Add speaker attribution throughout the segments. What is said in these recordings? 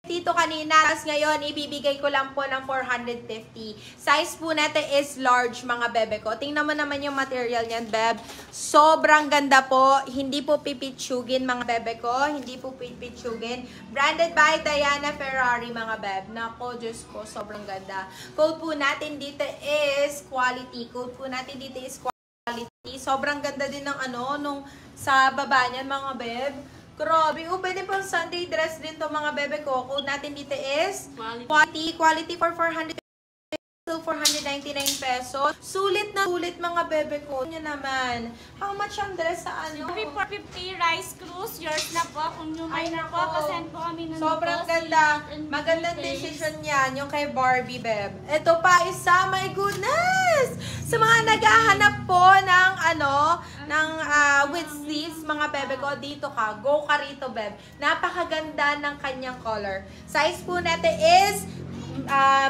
Speaker 1: dito kanina, tapos ngayon ibibigay ko lang po ng 450. Size po natin is large mga bebe ko. Tingnan mo naman yung material niyan, beb. Sobrang ganda po. Hindi po pipitsugin mga bebe ko. Hindi po pipitsugin. Branded by Diana Ferrari mga beb. Nako, Diyos ko, sobrang ganda. Code po natin dito is quality. Code po natin dito is quality. Sobrang ganda din ng nung sa baba niyan mga beb. Grabe, pwede pang Sunday dress din to mga bebe ko. Code natin dito is quality for 400 to 499 pesos. Sulit na sulit mga bebe ko. Yan naman. How much ang dress sa ano?
Speaker 2: 450 rice cruise. Yours na po. Kung yung ay na po, pasend po kami ng
Speaker 1: sobrang ganda. Magandang decision yan. Yung kay Barbie, beb. Ito pa isa. My goodness! Sa mga naghahanap po ng with sleeves, mga bebe ko, dito ka. Go ka rito, beb. Napakaganda ng kanyang color. Size po natin is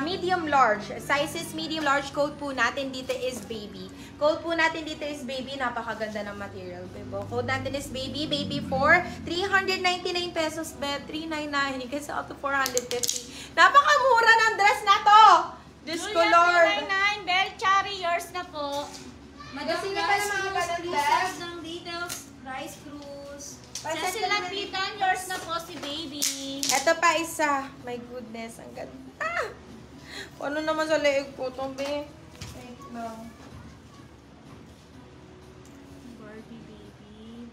Speaker 1: medium large. Size is medium large. Code po natin dito is baby. Code po natin dito is baby. Napakaganda ng material, bebo. Code natin is baby. Baby for 399 pesos, beb. 399 kasi up to 450. Napakamura ng dress na to. Diyos ko, Lord.
Speaker 2: 399. Bell Cherry, yours na po.
Speaker 1: Madami na pala mga ganun, beb.
Speaker 2: ng details, rice cruise.
Speaker 1: Pasensya
Speaker 2: Sa
Speaker 1: na
Speaker 2: silapitan, yours na po si baby.
Speaker 1: Ito pa isa. My goodness, ang ganda. Ano naman sa leeg ko, Tombe? Wait lang.
Speaker 2: Barbie baby.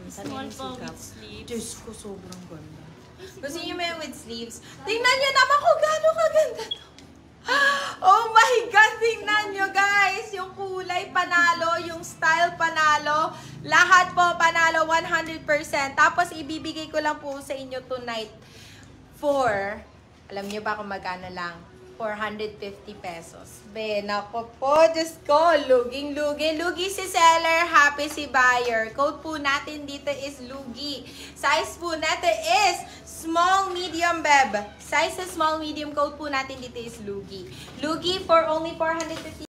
Speaker 2: Small po with sleeves.
Speaker 1: Diyos ko, sobrang ganda. Gusto niyo may with sleeves? Tingnan niyo naman kung gaano kaganda to. Oh my God! Tingnan nyo guys! Yung kulay panalo, yung style panalo, lahat po panalo 100%. Tapos ibibigay ko lang po sa inyo tonight for, alam nyo ba kung magkano lang? 450 pesos. Be, nako po, Diyos ko, luging-lugi. Lugi si seller, happy si buyer. Code po natin dito is lugi. Size po natin is small, medium, beb. Size is small, medium. Code po natin dito is lugi. Lugi for only 450